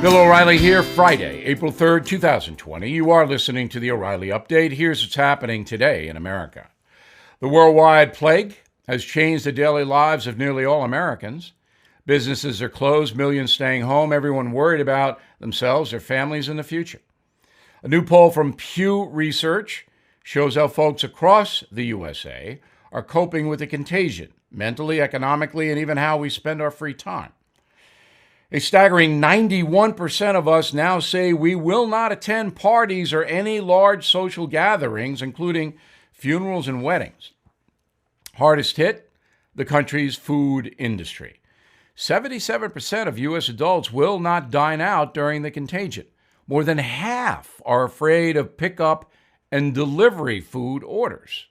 Bill O'Reilly here, Friday, April 3rd, 2020. You are listening to the O'Reilly Update. Here's what's happening today in America. The worldwide plague has changed the daily lives of nearly all Americans. Businesses are closed, millions staying home, everyone worried about themselves, their families, and the future. A new poll from Pew Research shows how folks across the USA are coping with the contagion, mentally, economically, and even how we spend our free time. A staggering 91% of us now say we will not attend parties or any large social gatherings, including funerals and weddings. Hardest hit, the country's food industry. 77% of U.S. adults will not dine out during the contagion. More than half are afraid of pickup and delivery food orders.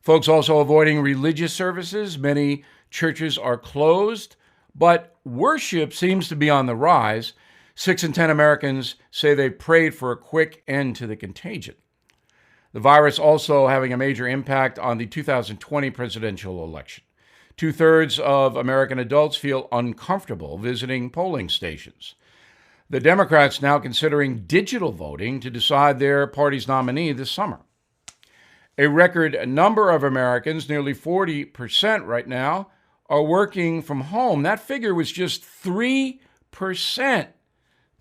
Folks also avoiding religious services. Many churches are closed, but worship seems to be on the rise. 6 in 10 Americans say they prayed for a quick end to the contagion. The virus also having a major impact on the 2020 presidential election. 2/3 of American adults feel uncomfortable visiting polling stations. The Democrats now considering digital voting to decide their party's nominee this summer. A record number of Americans, nearly 40% right now, are working from home. That figure was just 3%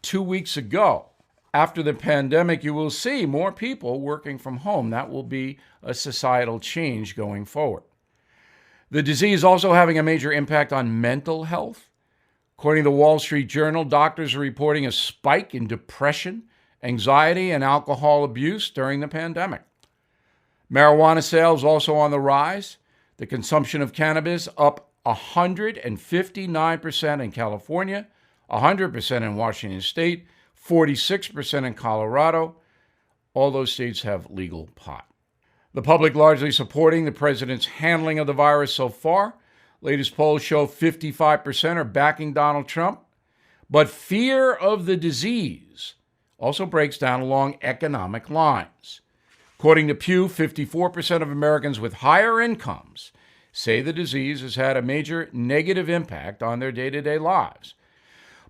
2 weeks ago. After the pandemic, you will see more people working from home. That will be a societal change going forward. The disease also having a major impact on mental health. According to the Wall Street Journal, doctors are reporting a spike in depression, anxiety, and alcohol abuse during the pandemic. Marijuana sales also on the rise. The consumption of cannabis up 159% in California, 100% in Washington State, 46% in Colorado. All those states have legal pot. The public largely supporting the president's handling of the virus so far. Latest polls show 55% are backing Donald Trump. But fear of the disease also breaks down along economic lines. According to Pew, 54% of Americans with higher incomes say the disease has had a major negative impact on their day-to-day lives.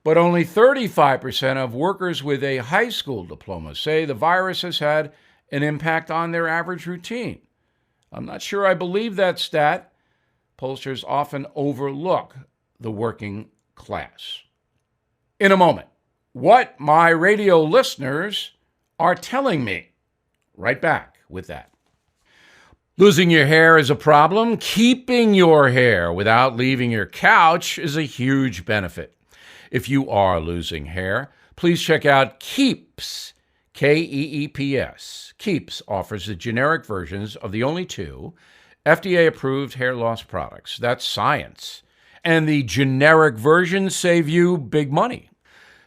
But only 35% of workers with a high school diploma say the virus has had an impact on their average routine. I'm not sure I believe that stat. Pollsters often overlook the working class. In a moment, what my radio listeners are telling me. Right back with that. Losing your hair is a problem. Keeping your hair without leaving your couch is a huge benefit. If you are losing hair, please check out KeepsKeEPS. KeepsKeEPS. Keeps offers the generic versions of the only 2 FDA-approved hair loss products. That's science. And the generic versions save you big money.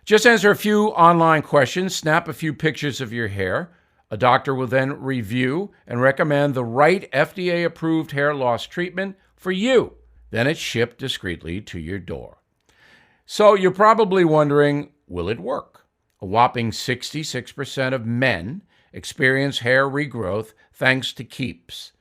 Just answer a few online questions, snap a few pictures of your hair. A doctor will then review and recommend the right FDA-approved hair loss treatment for you. Then it's shipped discreetly to your door. So you're probably wondering, will it work? A whopping 66% of men experience hair regrowth thanks to Keeps.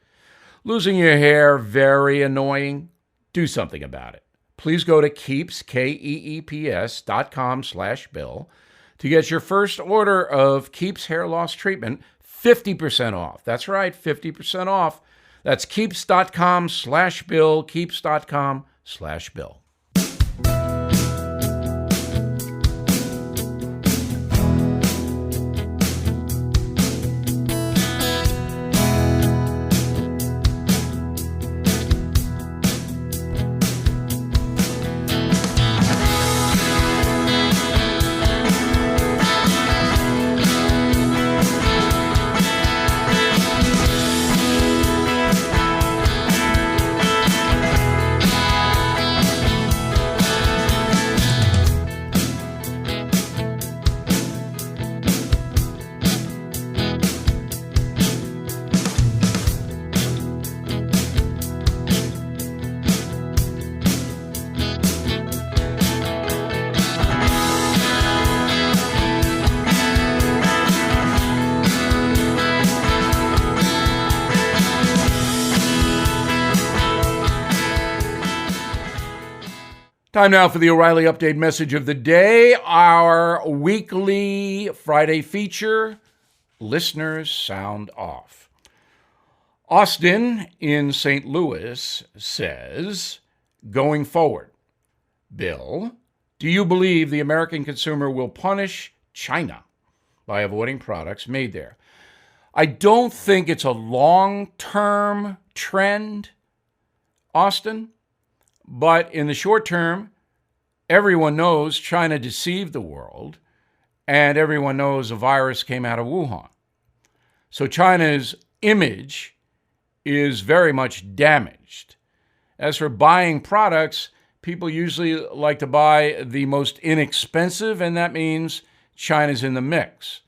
Losing your hair, very annoying? Do something about it. Please go to KeepsKeEPS.com/Bill to get your first order of Keeps hair loss treatment 50% off. That's right, 50% off. That's Keeps.com/Bill, Keeps.com/Bill. Time now for the O'Reilly Update message of the day, our weekly Friday feature, Listeners Sound Off. Austin in St. Louis says, going forward, Bill, do you believe the American consumer will punish China by avoiding products made there? I don't think it's a long-term trend, Austin. But in the short term, everyone knows China deceived the world, and everyone knows a virus came out of Wuhan. So China's image is very much damaged. As for buying products, people usually like to buy the most inexpensive, and that means China's in the mix.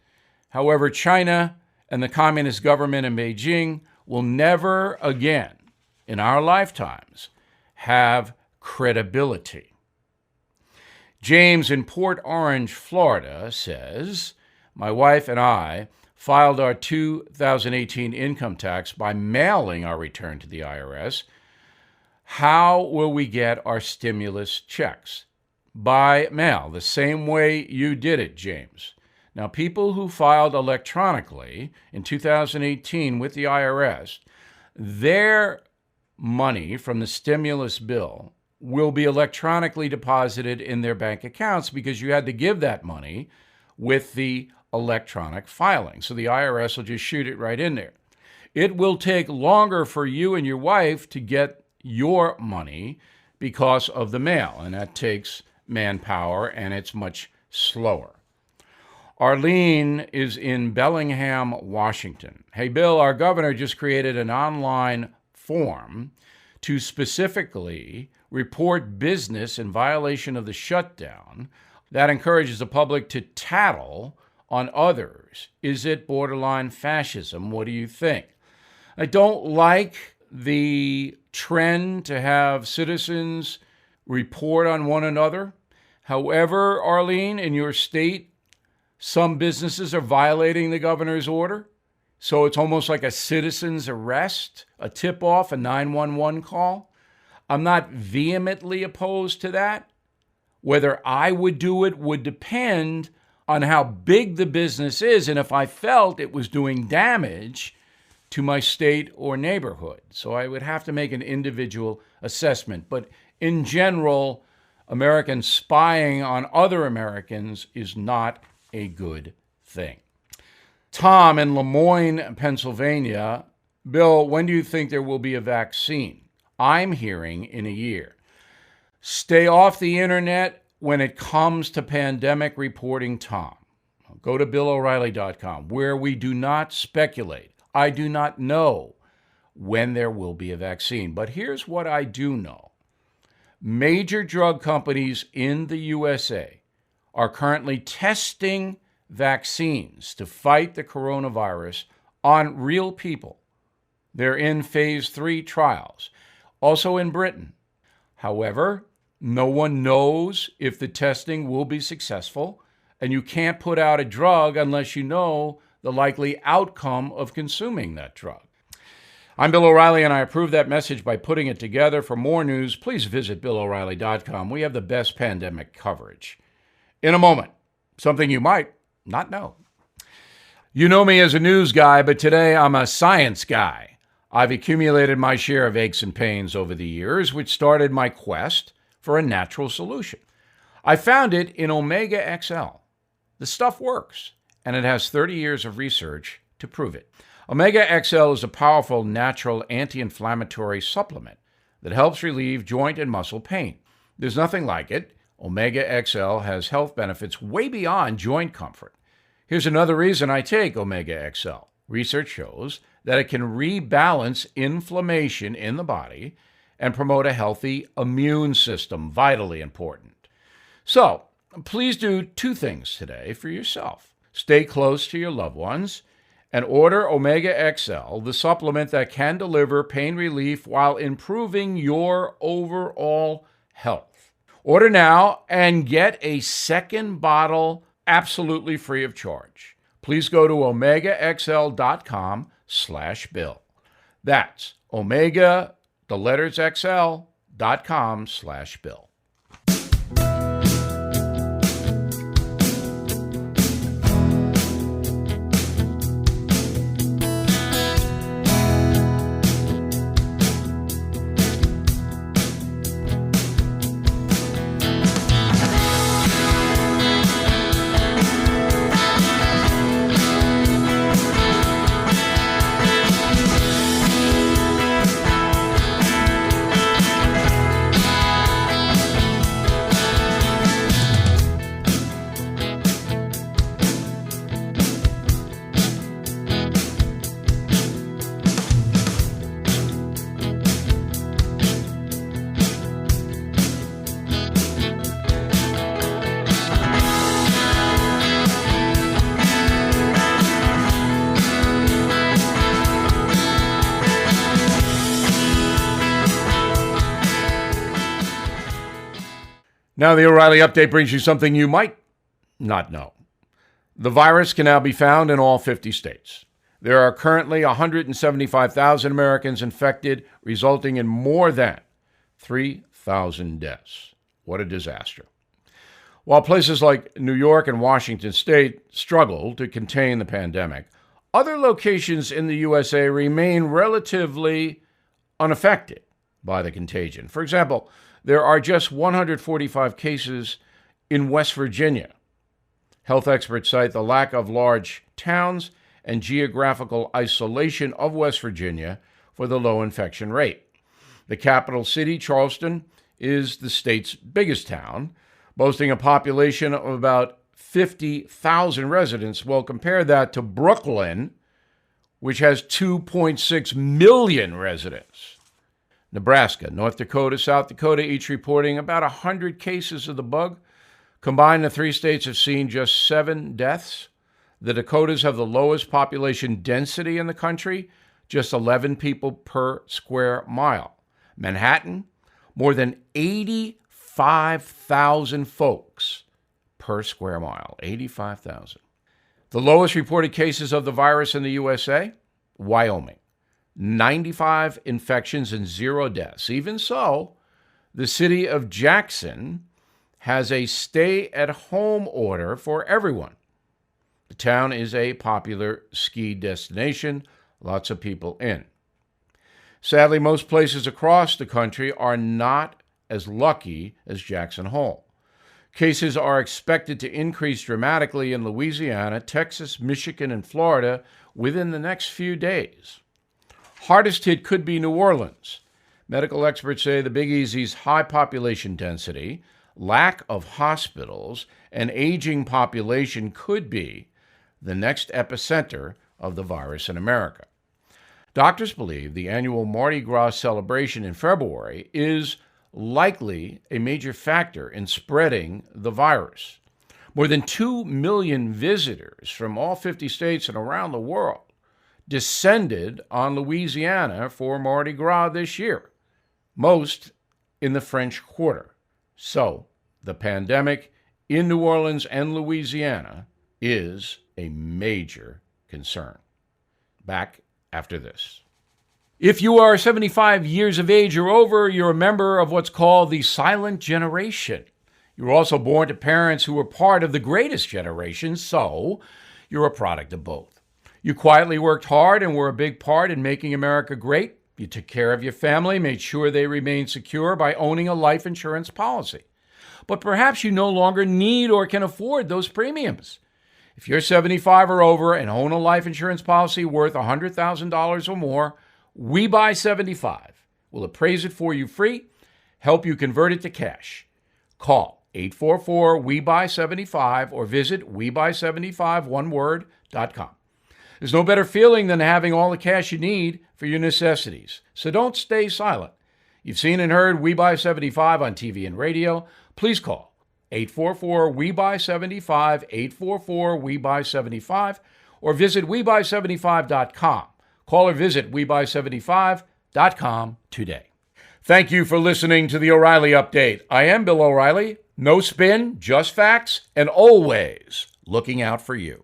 However, China and the communist government in Beijing will never again, in our lifetimes, have credibility. James in Port Orange, Florida says, my wife and I filed our 2018 income tax by mailing our return to the IRS. How will we get our stimulus checks? By mail, the same way you did it, James. Now, people who filed electronically in 2018 with the IRS, their money from the stimulus bill will be electronically deposited in their bank accounts because you had to give that money with the electronic filing. So the IRS will just shoot it right in there. It will take longer for you and your wife to get your money because of the mail, and that takes manpower, and it's much slower. Arlene is in Bellingham, Washington. Hey, Bill, our governor just created an online form to specifically report business in violation of the shutdown that encourages the public to tattle on others. Is it borderline fascism? What do you think? I don't like the trend to have citizens report on one another. However, Arlene, in your state, some businesses are violating the governor's order. So it's almost like a citizen's arrest, a tip-off, a 911 call. I'm not vehemently opposed to that. Whether I would do it would depend on how big the business is and if I felt it was doing damage to my state or neighborhood. So I would have to make an individual assessment. But in general, Americans spying on other Americans is not a good thing. Tom in Lemoyne, Pennsylvania. Bill, when do you think there will be a vaccine? I'm hearing in a year. Stay off the internet when it comes to pandemic reporting, Tom. Go to BillO'Reilly.com, where we do not speculate. I do not know when there will be a vaccine. But here's what I do know. Major drug companies in the USA are currently testing vaccines to fight the coronavirus on real people. They're in phase 3 trials, also in Britain. However, no one knows if the testing will be successful, and you can't put out a drug unless you know the likely outcome of consuming that drug. I'm Bill O'Reilly, and I approve that message by putting it together. For more news, please visit BillO'Reilly.com. We have the best pandemic coverage. In a moment, something you might not know. You know me as a news guy, but today I'm a science guy. I've accumulated my share of aches and pains over the years, which started my quest for a natural solution. I found it in Omega XL. The stuff works, and it has 30 years of research to prove it. Omega XL is a powerful natural anti-inflammatory supplement that helps relieve joint and muscle pain. There's nothing like it. Omega XL has health benefits way beyond joint comfort. Here's another reason I take Omega XL. Research shows that it can rebalance inflammation in the body and promote a healthy immune system, vitally important. So, please do 2 things today for yourself. Stay close to your loved ones and order Omega XL, the supplement that can deliver pain relief while improving your overall health. Order now and get a second bottle absolutely free of charge. Please go to omegaxl.com/bill. That's omega, the letters XL.com/bill. Now, the O'Reilly Update brings you something you might not know. The virus can now be found in all 50 states. There are currently 175,000 Americans infected, resulting in more than 3,000 deaths. What a disaster. While places like New York and Washington State struggle to contain the pandemic, other locations in the USA remain relatively unaffected by the contagion. For example, there are just 145 cases in West Virginia. Health experts cite the lack of large towns and geographical isolation of West Virginia for the low infection rate. The capital city, Charleston, is the state's biggest town, boasting a population of about 50,000 residents. Well, compare that to Brooklyn, which has 2.6 million residents. Nebraska, North Dakota, South Dakota, each reporting about 100 cases of the bug. Combined, the three states have seen just 7 deaths. The Dakotas have the lowest population density in the country, just 11 people per square mile. Manhattan, more than 85,000 folks per square mile. 85,000. The lowest reported cases of the virus in the USA, Wyoming. 95 infections and 0 deaths. Even so, the city of Jackson has a stay-at-home order for everyone. The town is a popular ski destination, lots of people in. Sadly, most places across the country are not as lucky as Jackson Hole. Cases are expected to increase dramatically in Louisiana, Texas, Michigan, and Florida within the next few days. Hardest hit could be New Orleans. Medical experts say the Big Easy's high population density, lack of hospitals, and aging population could be the next epicenter of the virus in America. Doctors believe the annual Mardi Gras celebration in February is likely a major factor in spreading the virus. More than 2 million visitors from all 50 states and around the world descended on Louisiana for Mardi Gras this year, most in the French Quarter. So, the pandemic in New Orleans and Louisiana is a major concern. Back after this. If you are 75 years of age or over, you're a member of what's called the silent generation. You were also born to parents who were part of the greatest generation, so you're a product of both. You quietly worked hard and were a big part in making America great. You took care of your family, made sure they remained secure by owning a life insurance policy. But perhaps you no longer need or can afford those premiums. If you're 75 or over and own a life insurance policy worth $100,000 or more, We Buy 75 will appraise it for you free, help you convert it to cash. Call 844-WE-BUY-75 or visit WeBuy75oneword.com. There's no better feeling than having all the cash you need for your necessities. So don't stay silent. You've seen and heard We Buy 75 on TV and radio. Please call 844-WE-BUY-75, 844-WE-BUY-75, or visit WeBuy75.com. Call or visit WeBuy75.com today. Thank you for listening to the O'Reilly Update. I am Bill O'Reilly. No spin, just facts, and always looking out for you.